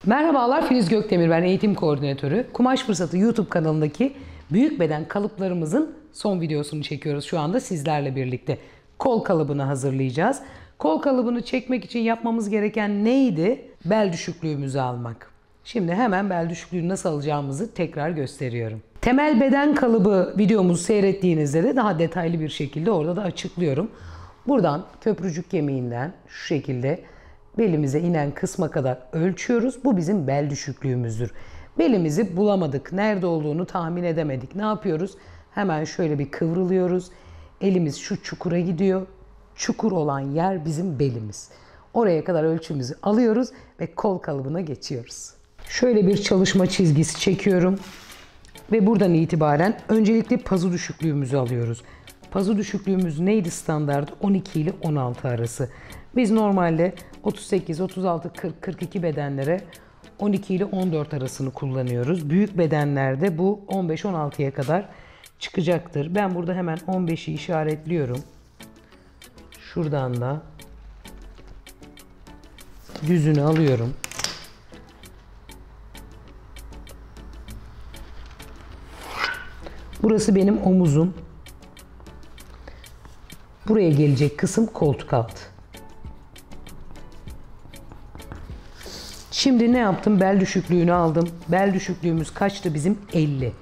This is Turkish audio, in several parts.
Merhabalar, Filiz Gökdemir, ben eğitim koordinatörü. Kumaş Fırsatı YouTube kanalındaki büyük beden kalıplarımızın son videosunu çekiyoruz şu anda sizlerle birlikte. Kol kalıbını hazırlayacağız. Kol kalıbını çekmek için yapmamız gereken neydi? Bel düşüklüğümüzü almak. Şimdi hemen bel düşüklüğünü nasıl alacağımızı tekrar gösteriyorum. Temel beden kalıbı videomuzu seyrettiğinizde de daha detaylı bir şekilde orada da açıklıyorum. Buradan köprücük kemiğinden şu şekilde belimize inen kısma kadar ölçüyoruz. Bu bizim bel düşüklüğümüzdür. Belimizi bulamadık. Nerede olduğunu tahmin edemedik. Ne yapıyoruz? Hemen şöyle bir kıvrılıyoruz. Elimiz şu çukura gidiyor. Çukur olan yer bizim belimiz. Oraya kadar ölçümüzü alıyoruz ve kol kalıbına geçiyoruz. Şöyle bir çalışma çizgisi çekiyorum. Ve buradan itibaren öncelikle pazu düşüklüğümüzü alıyoruz. Pazu düşüklüğümüz neydi standart? 12 ile 16 arası. Biz normalde 38, 36, 40, 42 bedenlere 12 ile 14 arasını kullanıyoruz. Büyük bedenlerde bu 15-16'ya kadar çıkacaktır. Ben burada hemen 15'i işaretliyorum. Şuradan da düzünü alıyorum. Burası benim omuzum. Buraya gelecek kısım koltuk altı. Şimdi ne yaptım? Bel düşüklüğünü aldım. Bel düşüklüğümüz kaçtı bizim? 50.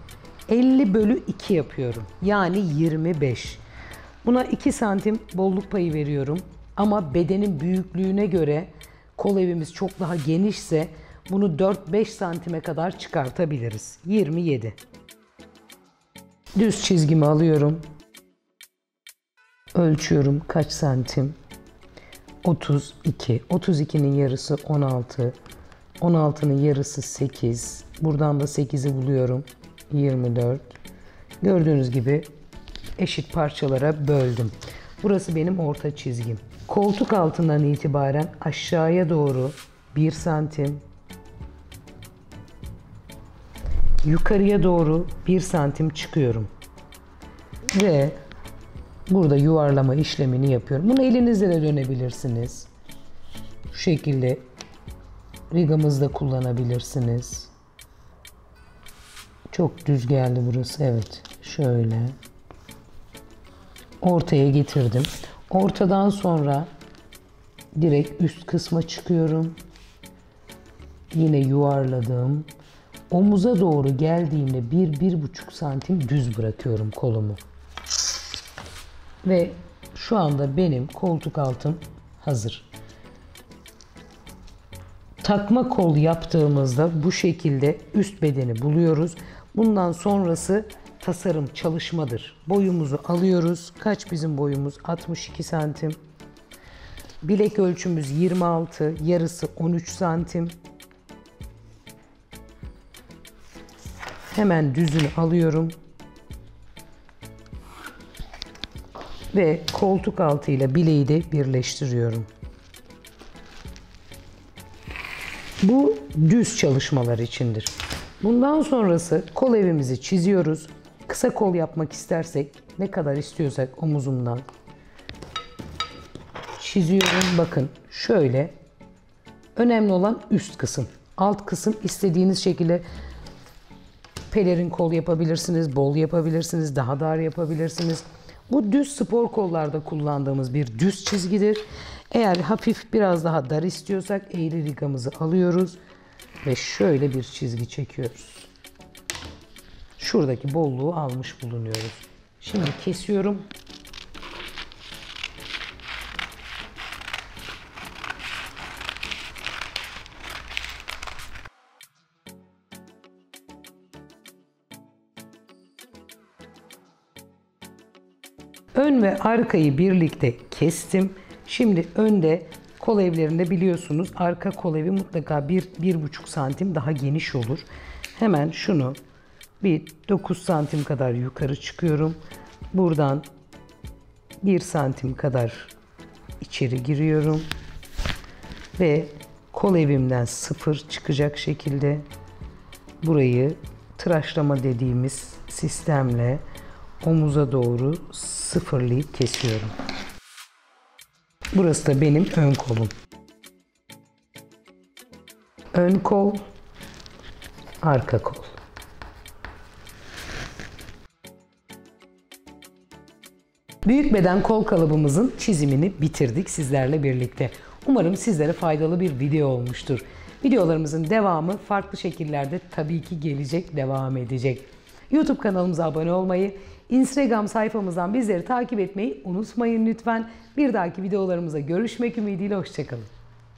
50 bölü 2 yapıyorum. Yani 25. Buna 2 santim bolluk payı veriyorum. Ama bedenin büyüklüğüne göre kol evimiz çok daha genişse bunu 4-5 santime kadar çıkartabiliriz. 27. Düz çizgimi alıyorum. Ölçüyorum kaç santim? 32. 32'nin yarısı 16. 16'nın yarısı 8. Buradan da 8'i buluyorum. 24. Gördüğünüz gibi eşit parçalara böldüm. Burası benim orta çizgim. Koltuk altından itibaren aşağıya doğru 1 santim. Yukarıya doğru 1 santim çıkıyorum. Ve burada yuvarlama işlemini yapıyorum. Bunu elinizle de dönebilirsiniz. Şu şekilde rigamızda kullanabilirsiniz. Çok düz geldi burası. Evet. Şöyle. Ortaya getirdim. Ortadan sonra direkt üst kısma çıkıyorum. Yine yuvarladım. Omuza doğru geldiğimde 1-1,5 santim düz bırakıyorum kolumu. Ve şu anda benim koltuk altım hazır. Takma kol yaptığımızda bu şekilde üst bedeni buluyoruz. Bundan sonrası tasarım, çalışmadır. Boyumuzu alıyoruz. Kaç bizim boyumuz? 62 santim. Bilek ölçümüz 26, yarısı 13 santim. Hemen düzünü alıyorum. Ve koltuk altı ile bileği de birleştiriyorum. Bu düz çalışmalar içindir. Bundan sonrası kol evimizi çiziyoruz. Kısa kol yapmak istersek ne kadar istiyorsak omuzumdan çiziyorum. Bakın şöyle. Önemli olan üst kısım. Alt kısım istediğiniz şekilde pelerin kol yapabilirsiniz, bol yapabilirsiniz, daha dar yapabilirsiniz. Bu düz spor kollarda kullandığımız bir düz çizgidir. Eğer hafif biraz daha dar istiyorsak eğri rigamızı alıyoruz ve şöyle bir çizgi çekiyoruz. Şuradaki bolluğu almış bulunuyoruz. Şimdi kesiyorum. Ön ve arkayı birlikte kestim. Şimdi önde kol evlerinde biliyorsunuz arka kol evi mutlaka 1-1,5 santim daha geniş olur. Hemen şunu bir 9 santim kadar yukarı çıkıyorum. Buradan 1 santim kadar içeri giriyorum. Ve kol evimden 0 çıkacak şekilde burayı tıraşlama dediğimiz sistemle omuza doğru sıfırlayıp kesiyorum. Burası da benim ön kolum. ön kol, arka kol. Büyük beden kol kalıbımızın çizimini bitirdik sizlerle birlikte. Umarım sizlere faydalı bir video olmuştur. Videolarımızın devamı farklı şekillerde tabii ki gelecek, devam edecek. YouTube kanalımıza abone olmayı, Instagram sayfamızdan bizleri takip etmeyi unutmayın lütfen. Bir dahaki videolarımıza görüşmek ümidiyle, hoşça kalın.